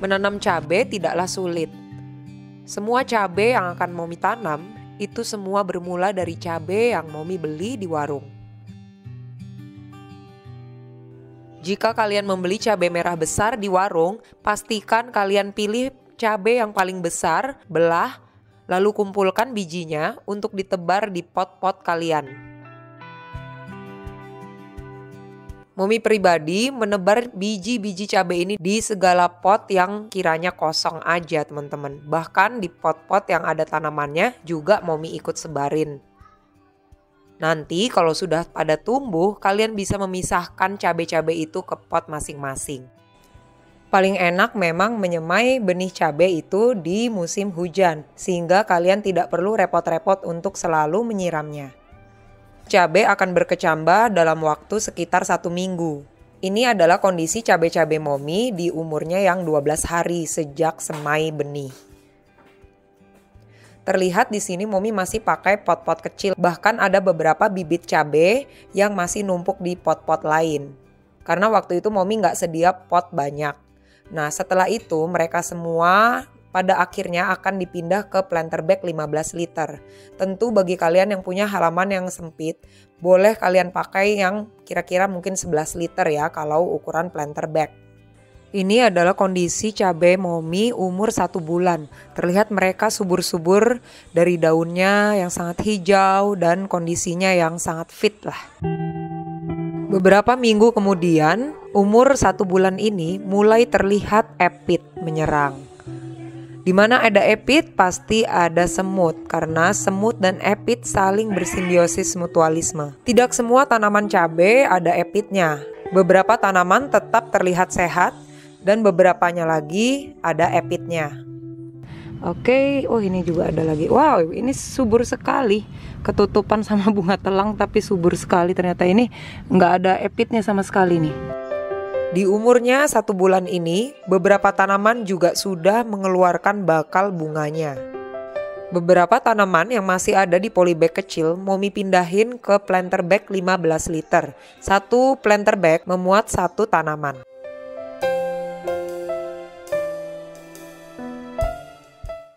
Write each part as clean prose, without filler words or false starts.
Menanam cabai tidaklah sulit. Semua cabai yang akan Momi tanam itu semua bermula dari cabai yang Momi beli di warung. Jika kalian membeli cabai merah besar di warung, pastikan kalian pilih cabai yang paling besar, belah, lalu kumpulkan bijinya untuk ditebar di pot-pot kalian. Momi pribadi menebar biji-biji cabai ini di segala pot yang kiranya kosong aja teman-teman. Bahkan di pot-pot yang ada tanamannya juga Momi ikut sebarin. Nanti kalau sudah pada tumbuh, kalian bisa memisahkan cabai-cabai itu ke pot masing-masing. Paling enak memang menyemai benih cabai itu di musim hujan, sehingga kalian tidak perlu repot-repot untuk selalu menyiramnya. Cabai akan berkecambah dalam waktu sekitar 1 minggu. Ini adalah kondisi cabai-cabai Momi di umurnya yang 12 hari sejak semai benih. Terlihat di sini Momi masih pakai pot-pot kecil, bahkan ada beberapa bibit cabai yang masih numpuk di pot-pot lain. Karena waktu itu Momi nggak sedia pot banyak. Nah setelah itu mereka semua pada akhirnya akan dipindah ke planter bag 15 liter. Tentu bagi kalian yang punya halaman yang sempit, boleh kalian pakai yang kira-kira mungkin 11 liter ya kalau ukuran planter bag. Ini adalah kondisi cabai Momi umur 1 bulan. Terlihat mereka subur-subur dari daunnya yang sangat hijau dan kondisinya yang sangat fit lah. Beberapa minggu kemudian, umur 1 bulan ini mulai terlihat epit menyerang. Di mana ada epit pasti ada semut, karena semut dan epit saling bersimbiosis mutualisme. Tidak semua tanaman cabai ada epitnya. Beberapa tanaman tetap terlihat sehat dan beberapanya lagi ada epitnya. Oke, oh ini juga ada lagi. Wow, ini subur sekali. Ketutupan sama bunga telang tapi subur sekali. Ternyata ini nggak ada epitnya sama sekali nih. Di umurnya 1 bulan ini, beberapa tanaman juga sudah mengeluarkan bakal bunganya. Beberapa tanaman yang masih ada di polybag kecil, Momi pindahin ke planter bag 15 liter. Satu planter bag memuat 1 tanaman.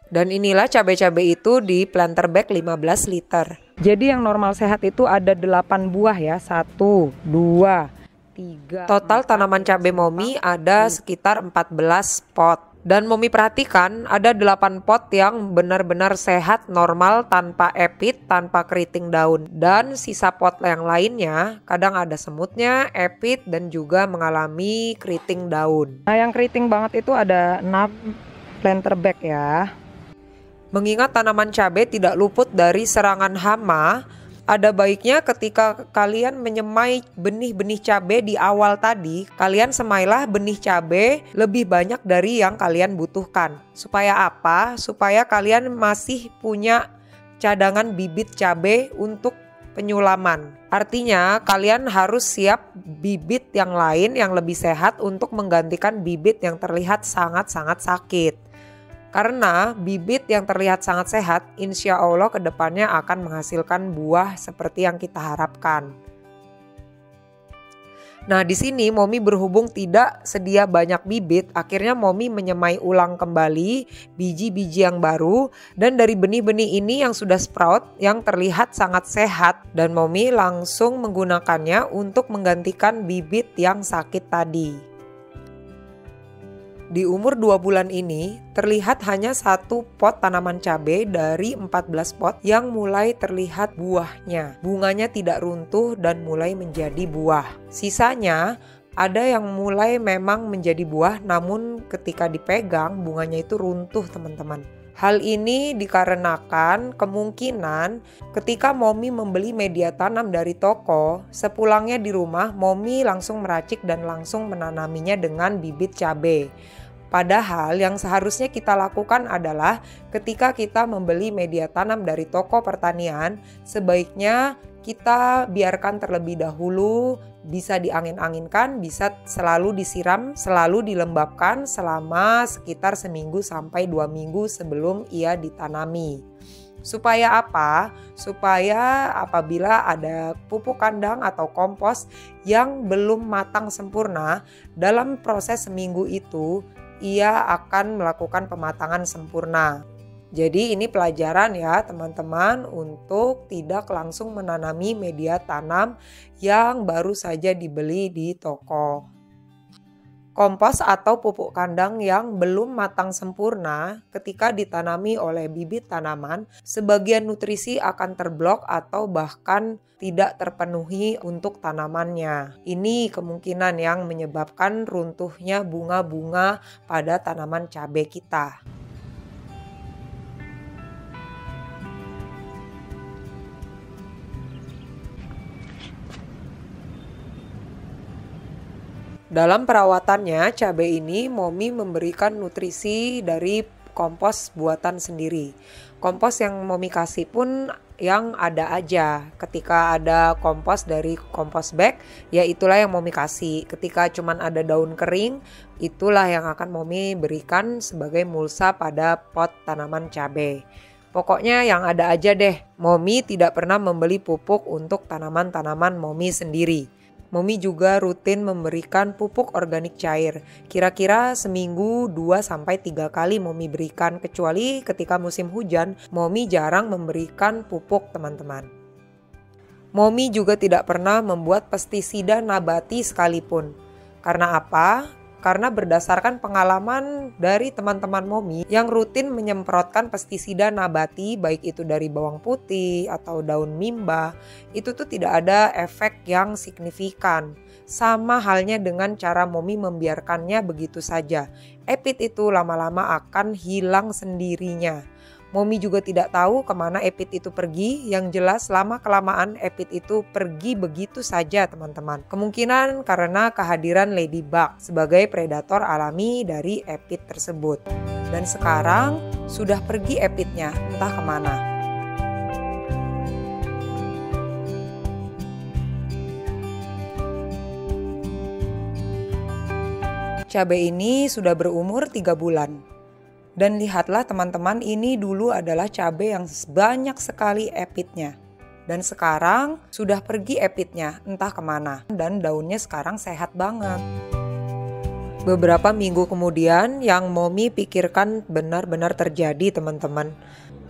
Dan inilah cabai-cabai itu di planter bag 15 liter. Jadi yang normal sehat itu ada 8 buah ya, 1, 2, 3. Total tanaman cabai Momi ada sekitar 14 pot. Dan Momi perhatikan ada 8 pot yang benar-benar sehat, normal, tanpa epit, tanpa keriting daun. Dan sisa pot yang lainnya kadang ada semutnya, epit, dan juga mengalami keriting daun. Nah yang keriting banget itu ada 6 planter bag ya. Mengingat tanaman cabai tidak luput dari serangan hama, ada baiknya ketika kalian menyemai benih-benih cabai di awal tadi, kalian semailah benih cabai lebih banyak dari yang kalian butuhkan. Supaya apa? Supaya kalian masih punya cadangan bibit cabai untuk penyulaman. Artinya kalian harus siap bibit yang lain yang lebih sehat untuk menggantikan bibit yang terlihat sangat-sangat sakit. Karena bibit yang terlihat sangat sehat, insya Allah kedepannya akan menghasilkan buah seperti yang kita harapkan. Nah di sini Momi berhubung tidak sedia banyak bibit, akhirnya Momi menyemai ulang kembali biji-biji yang baru. Dan dari benih-benih ini yang sudah sprout, yang terlihat sangat sehat, dan Momi langsung menggunakannya untuk menggantikan bibit yang sakit tadi. Di umur 2 bulan ini, terlihat hanya 1 pot tanaman cabai dari 14 pot yang mulai terlihat buahnya. Bunganya tidak runtuh dan mulai menjadi buah. Sisanya ada yang mulai memang menjadi buah, namun ketika dipegang bunganya itu runtuh teman-teman. Hal ini dikarenakan kemungkinan ketika Momi membeli media tanam dari toko, sepulangnya di rumah Momi langsung meracik dan langsung menanaminya dengan bibit cabai. Padahal yang seharusnya kita lakukan adalah ketika kita membeli media tanam dari toko pertanian, sebaiknya kita biarkan terlebih dahulu, bisa diangin-anginkan, bisa selalu disiram, selalu dilembabkan selama sekitar 1 minggu sampai 2 minggu sebelum ia ditanami. Supaya apa? Supaya apabila ada pupuk kandang atau kompos yang belum matang sempurna, dalam proses seminggu itu ia akan melakukan pematangan sempurna. Jadi ini pelajaran ya teman-teman untuk tidak langsung menanami media tanam yang baru saja dibeli di toko. Kompos atau pupuk kandang yang belum matang sempurna ketika ditanami oleh bibit tanaman, sebagian nutrisi akan terblok atau bahkan tidak terpenuhi untuk tanamannya. Ini kemungkinan yang menyebabkan runtuhnya bunga-bunga pada tanaman cabai kita. Dalam perawatannya, cabai ini Momi memberikan nutrisi dari kompos buatan sendiri. Kompos yang Momi kasih pun yang ada aja. Ketika ada kompos dari kompos bag, ya itulah yang Momi kasih. Ketika cuman ada daun kering, itulah yang akan Momi berikan sebagai mulsa pada pot tanaman cabai. Pokoknya yang ada aja deh. Momi tidak pernah membeli pupuk untuk tanaman-tanaman Momi sendiri. Momi juga rutin memberikan pupuk organik cair. Kira-kira seminggu 2-3 kali Momi berikan, kecuali ketika musim hujan, Momi jarang memberikan pupuk teman-teman. Momi juga tidak pernah membuat pestisida nabati sekalipun. Karena apa? Karena berdasarkan pengalaman dari teman-teman Momi yang rutin menyemprotkan pestisida nabati, baik itu dari bawang putih atau daun mimba, itu tuh tidak ada efek yang signifikan. Sama halnya dengan cara Momi membiarkannya begitu saja. Epit itu lama-lama akan hilang sendirinya. Momi juga tidak tahu kemana epit itu pergi. Yang jelas lama-kelamaan epit itu pergi begitu saja teman-teman. Kemungkinan karena kehadiran ladybug sebagai predator alami dari epit tersebut. Dan sekarang sudah pergi epitnya, entah kemana. Cabai ini sudah berumur 3 bulan. Dan lihatlah teman-teman, ini dulu adalah cabai yang banyak sekali epitnya. Dan sekarang sudah pergi epitnya, entah kemana. Dan daunnya sekarang sehat banget. Beberapa minggu kemudian yang Momi pikirkan benar-benar terjadi teman-teman.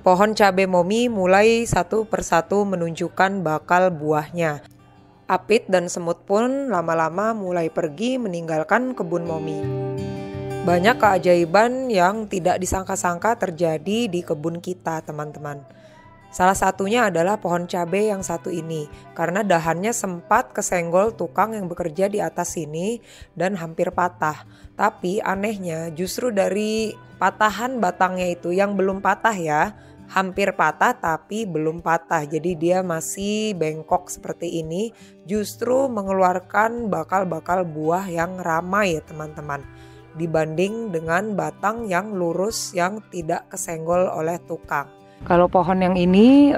Pohon cabai Momi mulai satu persatu menunjukkan bakal buahnya. Apit dan semut pun lama-lama mulai pergi meninggalkan kebun Momi. Banyak keajaiban yang tidak disangka-sangka terjadi di kebun kita teman-teman. Salah satunya adalah pohon cabai yang satu ini, karena dahannya sempat kesenggol tukang yang bekerja di atas sini dan hampir patah. Tapi anehnya justru dari patahan batangnya itu yang belum patah ya, hampir patah tapi belum patah. Jadi dia masih bengkok seperti ini, justru mengeluarkan bakal-bakal buah yang ramai ya teman-teman. Dibanding dengan batang yang lurus yang tidak kesenggol oleh tukang. Kalau pohon yang ini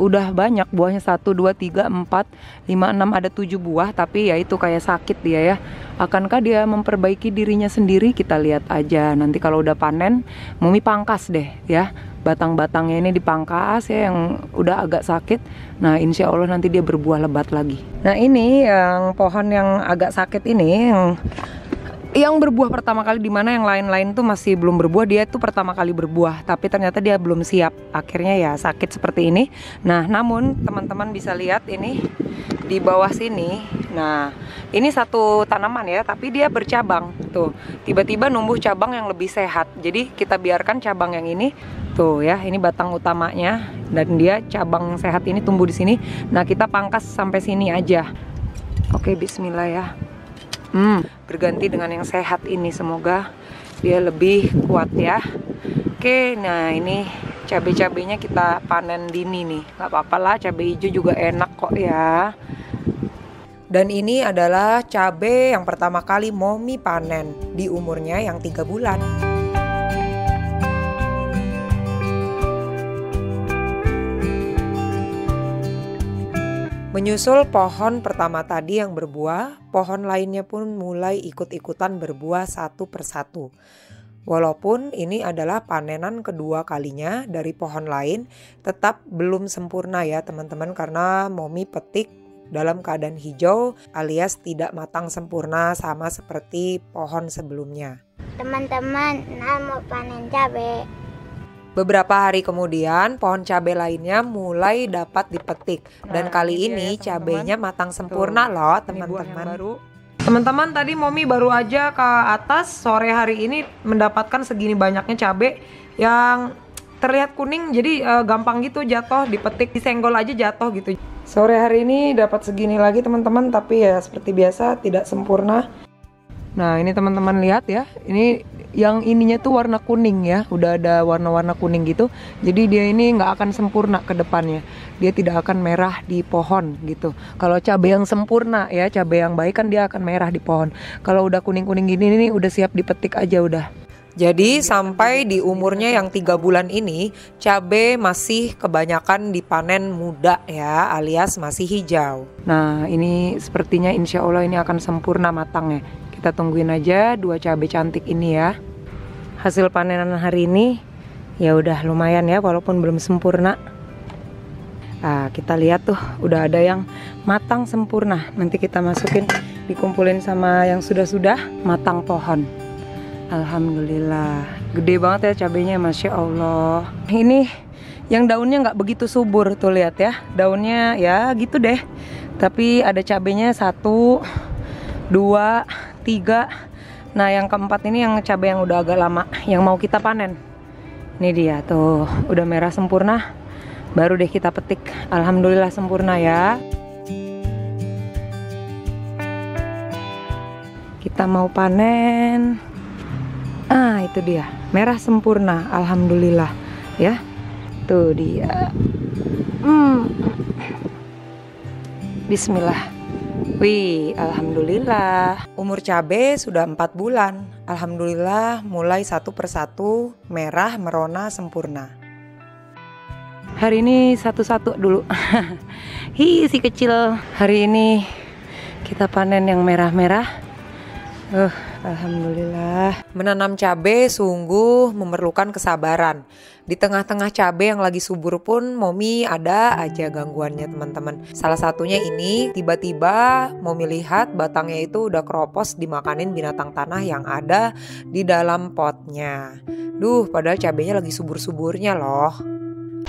udah banyak buahnya, 1, 2, 3, 4, 5, 6, ada 7 buah, tapi ya itu kayak sakit dia ya. Akankah dia memperbaiki dirinya sendiri? Kita lihat aja nanti kalau udah panen. Momi pangkas deh ya, batang-batangnya ini dipangkas ya yang udah agak sakit. Nah insya Allah nanti dia berbuah lebat lagi. Nah ini yang pohon yang agak sakit ini yang berbuah pertama kali, di mana yang lain-lain tuh masih belum berbuah, dia tuh pertama kali berbuah, tapi ternyata dia belum siap, akhirnya ya sakit seperti ini. Nah namun teman-teman bisa lihat ini di bawah sini. Nah ini satu tanaman ya, tapi dia bercabang tuh, tiba-tiba numbuh cabang yang lebih sehat. Jadi kita biarkan cabang yang ini tuh ya, ini batang utamanya dan dia cabang sehat ini tumbuh di sini. Nah kita pangkas sampai sini aja. Oke, bismillah ya. Berganti dengan yang sehat ini, semoga dia lebih kuat ya. Oke, nah ini cabai-cabainya kita panen dini nih, nggak apa-apa lah, cabai hijau juga enak kok ya. Dan ini adalah cabai yang pertama kali Momi panen di umurnya yang 3 bulan. Menyusul pohon pertama tadi yang berbuah, pohon lainnya pun mulai ikut-ikutan berbuah satu persatu. Walaupun ini adalah panenan kedua kalinya dari pohon lain, tetap belum sempurna ya teman-teman, karena Momi petik dalam keadaan hijau alias tidak matang sempurna sama seperti pohon sebelumnya. teman-teman, Nah mau panen cabai. Beberapa hari kemudian, pohon cabai lainnya mulai dapat dipetik. Dan kali ini cabainya matang sempurna loh teman-teman. Teman-teman, tadi Momi baru aja ke atas sore hari ini mendapatkan segini banyaknya cabai yang terlihat kuning, jadi gampang gitu jatuh, dipetik, disenggol aja jatuh gitu. Sore hari ini dapat segini lagi teman-teman, tapi ya seperti biasa tidak sempurna. Nah ini teman-teman lihat ya, ini yang ininya tuh warna kuning ya, udah ada warna-warna kuning gitu. Jadi dia ini nggak akan sempurna ke depannya, dia tidak akan merah di pohon gitu. Kalau cabai yang sempurna ya, cabai yang baik kan dia akan merah di pohon. Kalau udah kuning-kuning gini nih udah siap dipetik aja udah. Jadi sampai di umurnya yang 3 bulan ini, cabai masih kebanyakan dipanen muda ya, alias masih hijau. Nah ini sepertinya insya Allah ini akan sempurna matangnya. Kita tungguin aja 2 cabai cantik ini ya. Hasil panenan hari ini ya udah lumayan ya, walaupun belum sempurna. Nah kita lihat tuh udah ada yang matang sempurna. Nanti kita masukin, dikumpulin sama yang sudah matang pohon. Alhamdulillah, gede banget ya cabenya, Masya Allah. Ini yang daunnya nggak begitu subur tuh, lihat ya, daunnya ya gitu deh. Tapi ada cabenya 1, 2, 3. Nah yang keempat ini yang cabai yang udah agak lama, yang mau kita panen. Ini dia tuh, udah merah sempurna. Baru deh kita petik. Alhamdulillah sempurna ya. Kita mau panen. Ah itu dia, merah sempurna, alhamdulillah ya. Tuh dia. Bismillah. Wih, alhamdulillah. Umur cabai sudah 4 bulan. Alhamdulillah mulai satu persatu merah merona sempurna. Hari ini satu-satu dulu. Hi si kecil. Hari ini kita panen yang merah-merah. Alhamdulillah. Menanam cabai sungguh memerlukan kesabaran. Di tengah-tengah cabai yang lagi subur pun Momi ada aja gangguannya teman-teman. Salah satunya ini, tiba-tiba Momi lihat batangnya itu udah keropos dimakanin binatang tanah yang ada di dalam potnya. Duh, padahal cabainya lagi subur-suburnya loh.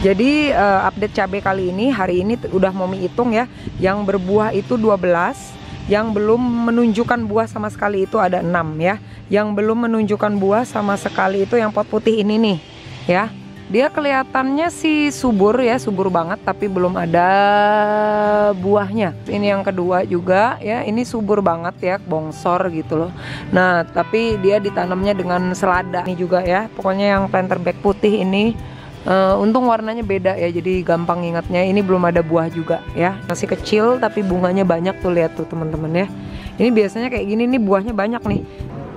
Jadi update cabai kali ini, hari ini udah Momi hitung ya. Yang berbuah itu 12. Yang belum menunjukkan buah sama sekali itu ada 6 ya. Yang belum menunjukkan buah sama sekali itu yang pot putih ini nih ya. Dia kelihatannya sih subur ya, subur banget, tapi belum ada buahnya. Ini yang kedua juga ya, ini subur banget ya, bongsor gitu loh. Nah tapi dia ditanamnya dengan selada ini juga ya. Pokoknya yang planter bag putih ini untung warnanya beda ya, jadi gampang ingatnya. Ini belum ada buah juga ya, masih kecil tapi bunganya banyak tuh, lihat tuh teman-teman ya. Ini biasanya kayak gini nih, buahnya banyak nih.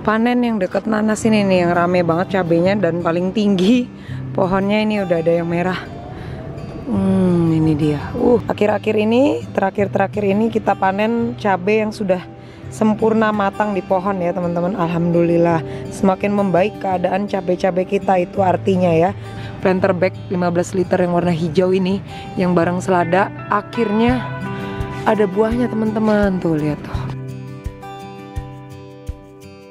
Panen yang deket nanas ini nih yang rame banget cabenya dan paling tinggi pohonnya. Ini udah ada yang merah. Ini dia. Akhir-akhir ini, terakhir ini kita panen cabai yang sudah sempurna matang di pohon ya teman-teman. Alhamdulillah semakin membaik keadaan cabai-cabai kita, itu artinya ya. Planter bag 15 liter yang warna hijau ini yang bareng selada akhirnya ada buahnya teman-teman, tuh lihat tuh.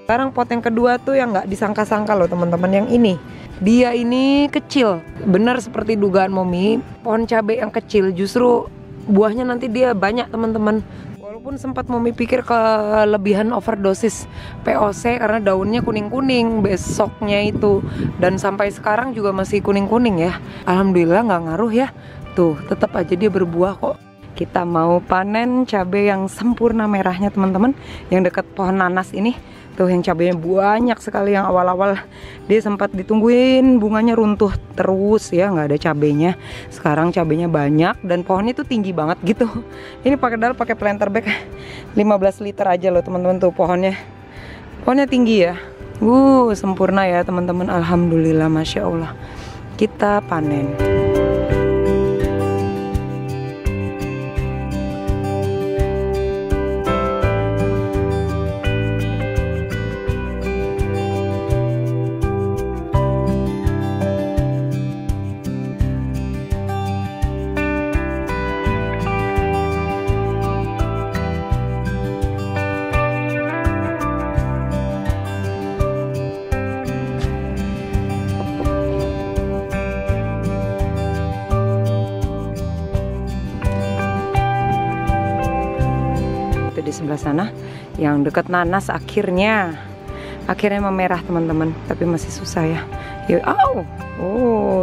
Sekarang pot yang kedua tuh yang nggak disangka-sangka loh teman-teman, yang ini. Dia ini kecil, benar seperti dugaan Momi. Pohon cabai yang kecil justru buahnya nanti dia banyak teman-teman. Walaupun sempat Momi pikir kelebihan overdosis POC karena daunnya kuning-kuning besoknya itu, dan sampai sekarang juga masih kuning-kuning ya. Alhamdulillah nggak ngaruh ya. Tuh tetap aja dia berbuah kok. Kita mau panen cabai yang sempurna merahnya teman-teman, yang dekat pohon nanas ini. Tuh yang cabainya banyak sekali, yang awal-awal dia sempat ditungguin bunganya runtuh terus ya, nggak ada cabainya. Sekarang cabainya banyak dan pohonnya tuh tinggi banget gitu. Ini pakai planter bag 15 liter aja loh teman-teman, tuh pohonnya tinggi ya. Sempurna ya teman-teman. Alhamdulillah, Masya Allah. Kita panen. sebelah sana. Yang dekat nanas akhirnya memerah teman-teman, tapi masih susah ya. Yuk,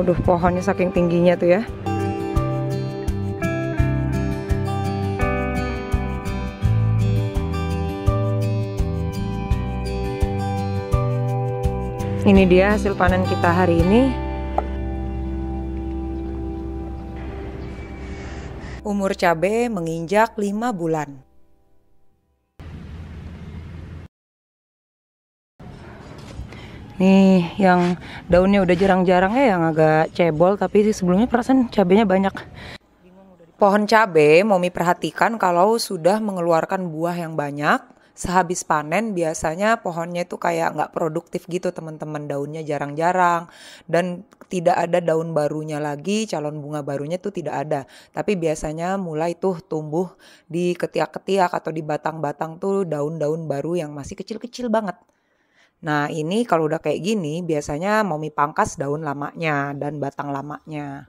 duh, pohonnya saking tingginya tuh ya. Ini dia hasil panen kita hari ini. Umur cabai menginjak 5 bulan. Nih yang daunnya udah jarang-jarang ya, yang agak cebol, tapi sebelumnya perasaan cabainya banyak. Pohon cabai Momi perhatikan kalau sudah mengeluarkan buah yang banyak. Sehabis panen biasanya pohonnya itu kayak nggak produktif gitu teman-teman, daunnya jarang-jarang dan tidak ada daun barunya lagi, calon bunga barunya tuh tidak ada. Tapi biasanya mulai tuh tumbuh di ketiak-ketiak atau di batang-batang tuh daun-daun baru yang masih kecil-kecil banget. Nah ini kalau udah kayak gini biasanya Momi pangkas daun lamanya dan batang lamanya.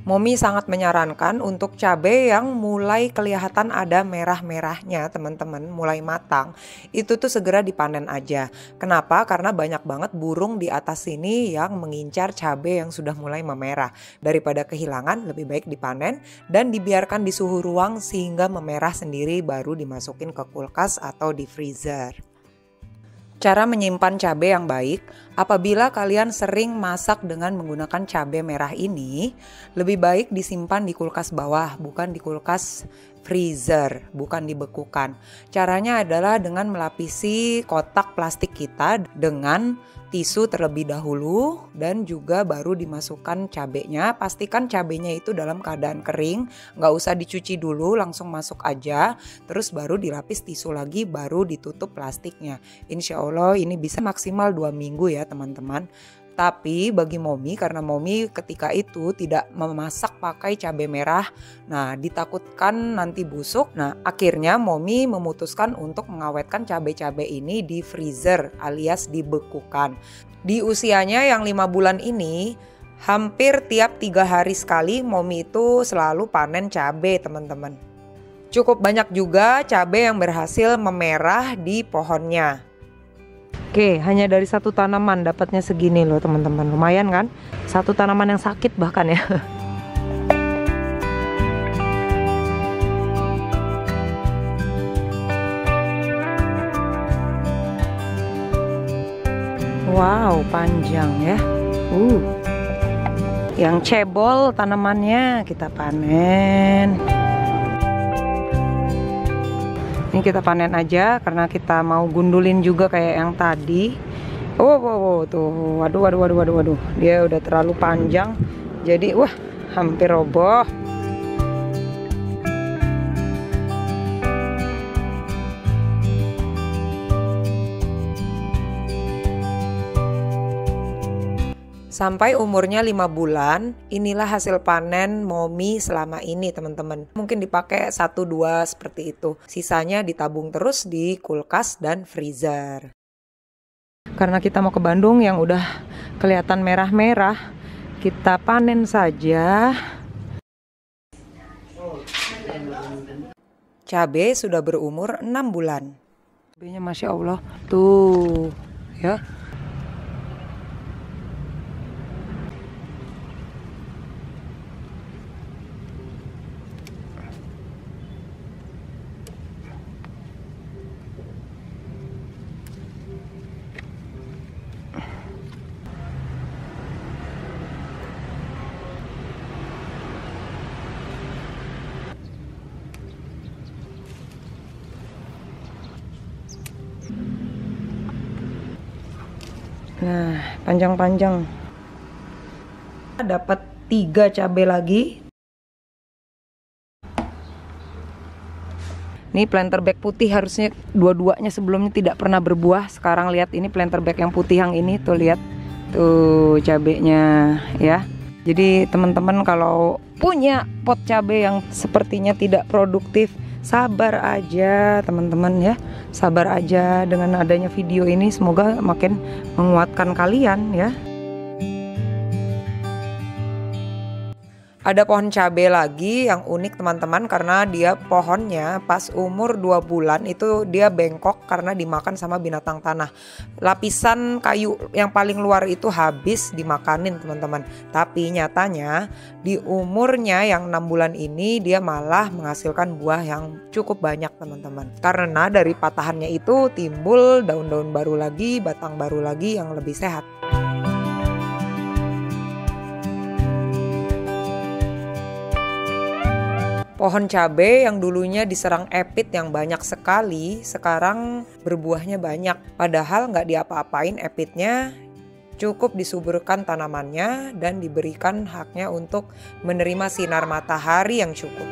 Momi sangat menyarankan untuk cabai yang mulai kelihatan ada merah-merahnya teman-teman, mulai matang, itu tuh segera dipanen aja. Kenapa? Karena banyak banget burung di atas sini yang mengincar cabai yang sudah mulai memerah. Daripada kehilangan, lebih baik dipanen dan dibiarkan di suhu ruang sehingga memerah sendiri baru dimasukin ke kulkas atau di freezer. Cara menyimpan cabai yang baik, apabila kalian sering masak dengan menggunakan cabai merah ini, lebih baik disimpan di kulkas bawah, bukan di kulkas freezer, bukan dibekukan. Caranya adalah dengan melapisi kotak plastik kita dengan tisu terlebih dahulu dan juga baru dimasukkan cabenya. Pastikan cabenya itu dalam keadaan kering, nggak usah dicuci dulu, langsung masuk aja. Terus baru dilapis tisu lagi, baru ditutup plastiknya. Insya Allah ini bisa maksimal 2 minggu ya teman-teman. Tapi bagi Momi, karena Momi ketika itu tidak memasak pakai cabai merah, nah ditakutkan nanti busuk. Nah akhirnya Momi memutuskan untuk mengawetkan cabai-cabai ini di freezer alias dibekukan. Di usianya yang 5 bulan ini, hampir tiap 3 hari sekali Momi itu selalu panen cabai teman-teman. Cukup banyak juga cabai yang berhasil memerah di pohonnya. Oke, hanya dari satu tanaman dapatnya segini loh teman-teman. Lumayan kan? Satu tanaman yang sakit bahkan ya. Wow, panjang ya. Yang cebol tanamannya kita panen. Ini kita panen aja karena kita mau gundulin juga kayak yang tadi. Tuh, waduh. Dia udah terlalu panjang. Jadi, hampir roboh. Sampai umurnya 5 bulan, inilah hasil panen Momi selama ini teman-teman. Mungkin dipakai 1-2 seperti itu. Sisanya ditabung terus di kulkas dan freezer. Karena kita mau ke Bandung yang udah kelihatan merah-merah, kita panen saja. Cabai sudah berumur 6 bulan. Cabainya Masya Allah, tuh ya. Nah, panjang-panjang. Dapat 3 cabai lagi. Ini planter bag putih, harusnya dua-duanya sebelumnya tidak pernah berbuah. Sekarang lihat ini planter bag yang putih yang ini, tuh lihat. Tuh cabainya ya. Jadi teman-teman kalau punya pot cabai yang sepertinya tidak produktif, sabar aja teman-teman ya. Sabar aja, dengan adanya video ini semoga makin menguatkan kalian ya. Ada pohon cabai lagi yang unik teman-teman, karena dia pohonnya pas umur 2 bulan itu dia bengkok karena dimakan sama binatang tanah. Lapisan kayu yang paling luar itu habis dimakanin teman-teman. Tapi nyatanya di umurnya yang 6 bulan ini dia malah menghasilkan buah yang cukup banyak teman-teman. Karena dari patahannya itu timbul daun-daun baru lagi, batang baru lagi yang lebih sehat. Pohon cabai yang dulunya diserang epit yang banyak sekali, sekarang berbuahnya banyak. Padahal nggak diapa-apain epitnya, cukup disuburkan tanamannya dan diberikan haknya untuk menerima sinar matahari yang cukup.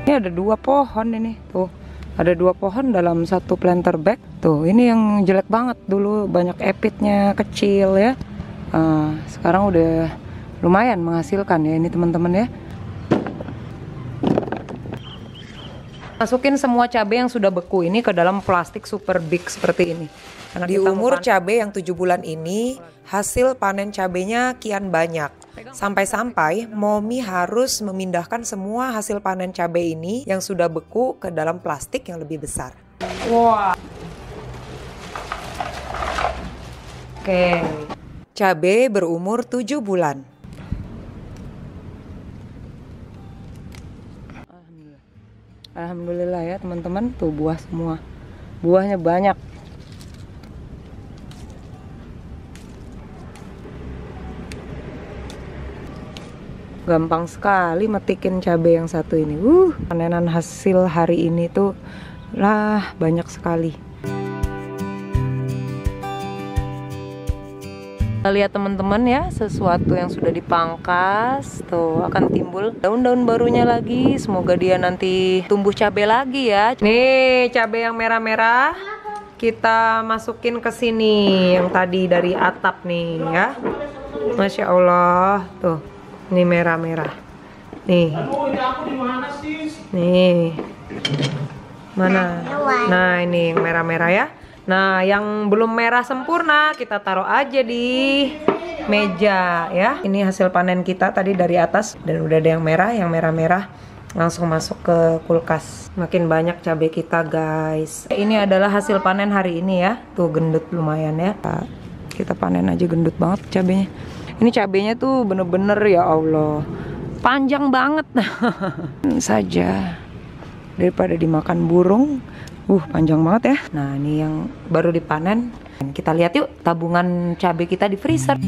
Ini ada 2 pohon ini, tuh ada 2 pohon dalam satu planter bag. Tuh ini yang jelek banget, dulu banyak epitnya kecil ya. Sekarang udah lumayan menghasilkan ya ini teman-teman ya. Masukin semua cabai yang sudah beku ini ke dalam plastik super big seperti ini. Karena di umur cabai yang 7 bulan ini, hasil panen cabainya kian banyak. Sampai-sampai Momi harus memindahkan semua hasil panen cabai ini yang sudah beku ke dalam plastik yang lebih besar. Wah. Oke. Cabai berumur 7 bulan. Alhamdulillah ya teman-teman, tuh buah semua. Buahnya banyak. Gampang sekali metikin cabai yang satu ini. Panenan hasil hari ini tuh lah banyak sekali. Kita lihat teman-teman ya, sesuatu yang sudah dipangkas tuh akan timbul daun-daun barunya lagi. Semoga dia nanti tumbuh cabai lagi ya. Nih cabai yang merah-merah kita masukin ke sini, yang tadi dari atap nih ya. Masya Allah tuh. Ini merah-merah. Nih. Nih. Mana? Nah, ini yang merah-merah ya. Nah, yang belum merah sempurna kita taruh aja di meja ya. Ini hasil panen kita tadi dari atas dan udah ada yang merah-merah langsung masuk ke kulkas. Makin banyak cabai kita, guys. Ini adalah hasil panen hari ini ya. Tuh gendut lumayan ya. Kita panen aja gendut banget cabainya. Ini cabenya tuh bener-bener ya Allah panjang banget saja daripada dimakan burung. Panjang banget ya. Nah ini yang baru dipanen. Kita lihat yuk tabungan cabai kita di freezer.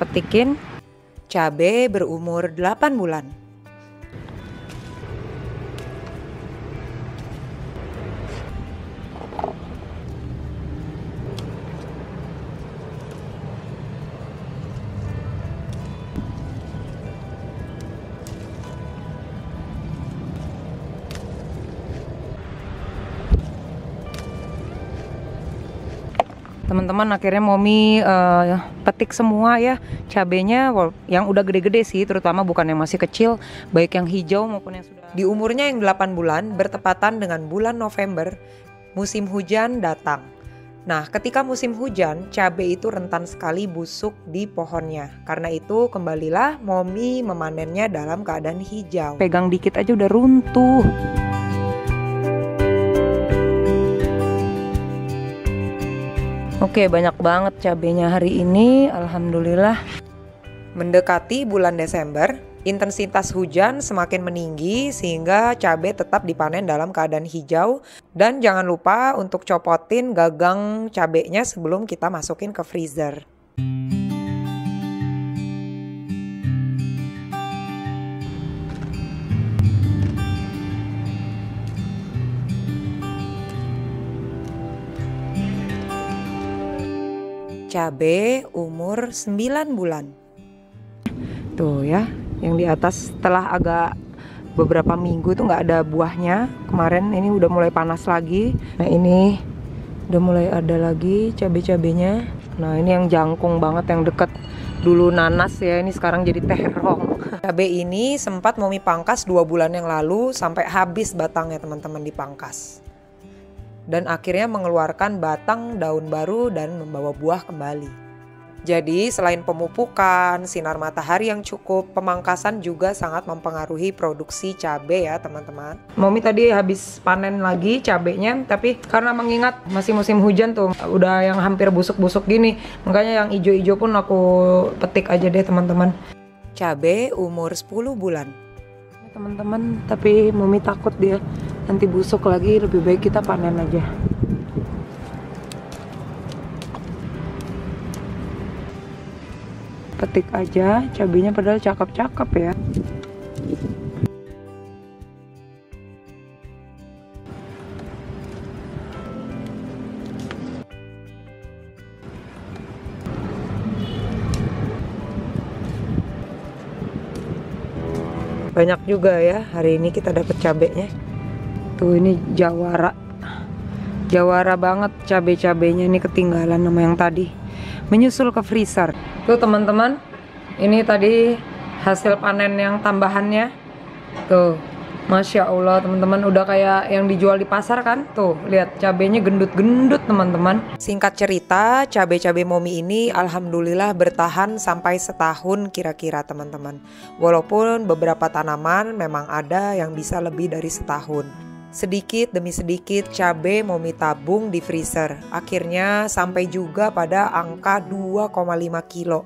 Petikin cabai berumur 8 bulan. Teman-teman akhirnya Momi petik semua ya cabenya yang udah gede-gede sih, terutama bukan yang masih kecil, baik yang hijau maupun yang sudah. Di umurnya yang 8 bulan bertepatan dengan bulan November, musim hujan datang. Nah, ketika musim hujan, cabai itu rentan sekali busuk di pohonnya. Karena itu kembalilah Momi memanennya dalam keadaan hijau. Pegang dikit aja udah runtuh. Oke, banyak banget cabenya hari ini, alhamdulillah. Mendekati bulan Desember, Intensitas hujan semakin meninggi sehingga cabai tetap dipanen dalam keadaan hijau. Dan jangan lupa untuk copotin gagang cabainya sebelum kita masukin ke freezer. Cabai umur 9 bulan. Tuh ya, yang di atas setelah agak beberapa minggu tuh nggak ada buahnya. Kemarin ini udah mulai panas lagi. Nah ini udah mulai ada lagi cabai-cabainya. Nah ini yang jangkung banget, yang deket dulu nanas ya, ini sekarang jadi terong. Cabai ini sempat Momi pangkas 2 bulan yang lalu sampai habis batangnya teman-teman dipangkas. Dan akhirnya mengeluarkan batang daun baru dan membawa buah kembali. Jadi selain pemupukan, sinar matahari yang cukup, pemangkasan juga sangat mempengaruhi produksi cabai ya teman-teman. Momi tadi habis panen lagi cabainya, tapi karena mengingat masih musim hujan tuh, udah yang hampir busuk-busuk gini, makanya yang ijo-ijo pun aku petik aja deh teman-teman. Cabai umur 10 bulan. Teman-teman, tapi Momi takut dia nanti busuk lagi, lebih baik kita panen aja. Petik aja cabainya, padahal cakep-cakep ya. Banyak juga ya hari ini kita dapat cabainya. Tuh ini jawara. Jawara banget cabai-cabainya, ini ketinggalan sama yang tadi. Menyusul ke freezer. Tuh teman-teman, ini tadi hasil panen yang tambahannya. Tuh, Masya Allah teman-teman, udah kayak yang dijual di pasar kan. Tuh, lihat cabainya gendut-gendut teman-teman. Singkat cerita, cabai-cabai Momi ini alhamdulillah bertahan sampai setahun kira-kira teman-teman. Walaupun beberapa tanaman memang ada yang bisa lebih dari setahun. Sedikit demi sedikit cabai Momi tabung di freezer. Akhirnya sampai juga pada angka 2,5 kilo.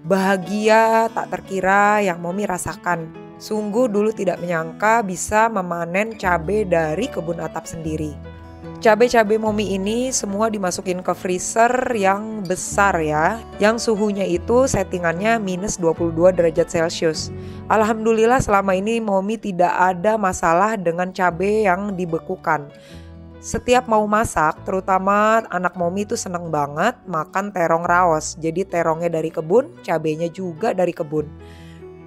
Bahagia tak terkira yang Momi rasakan. Sungguh dulu tidak menyangka bisa memanen cabai dari kebun atap sendiri. Cabai-cabai Momi ini semua dimasukin ke freezer yang besar ya, yang suhunya itu settingannya minus 22 derajat Celcius. Alhamdulillah selama ini Momi tidak ada masalah dengan cabai yang dibekukan. Setiap mau masak, terutama anak Momi itu seneng banget makan terong raos. Jadi terongnya dari kebun, cabainya juga dari kebun.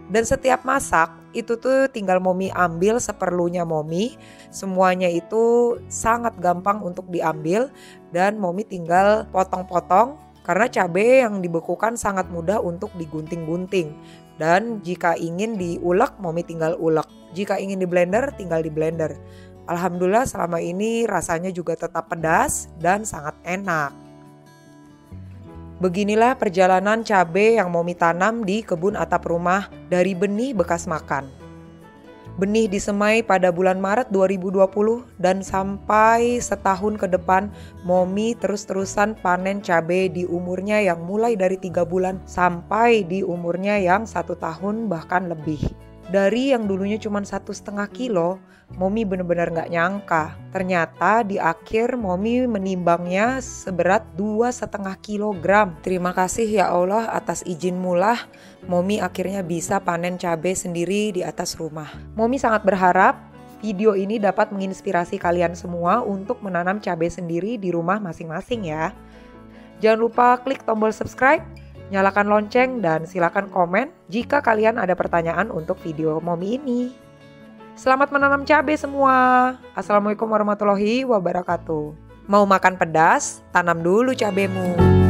Dan setiap masak itu tuh tinggal Momi ambil seperlunya Momi. Semuanya itu sangat gampang untuk diambil dan Momi tinggal potong-potong karena cabai yang dibekukan sangat mudah untuk digunting-gunting. Dan jika ingin diulek, Momi tinggal ulek. Jika ingin di blender, tinggal di blender. Alhamdulillah selama ini rasanya juga tetap pedas dan sangat enak. Beginilah perjalanan cabai yang Momi tanam di kebun atap rumah dari benih bekas makan. Benih disemai pada bulan Maret 2020 dan sampai setahun ke depan Momi terus-terusan panen cabai di umurnya yang mulai dari 3 bulan sampai di umurnya yang 1 tahun bahkan lebih. Dari yang dulunya cuma 1,5 kilo, Momi benar-benar gak nyangka. Ternyata di akhir Momi menimbangnya seberat 2,5 kilogram. Terima kasih ya Allah atas izin-Mu lah, Momi akhirnya bisa panen cabai sendiri di atas rumah. Momi sangat berharap video ini dapat menginspirasi kalian semua untuk menanam cabai sendiri di rumah masing-masing ya. Jangan lupa klik tombol subscribe, nyalakan lonceng, dan silakan komen jika kalian ada pertanyaan untuk video Momi ini. Selamat menanam cabai semua. Assalamualaikum warahmatullahi wabarakatuh. Mau makan pedas? Tanam dulu cabaimu.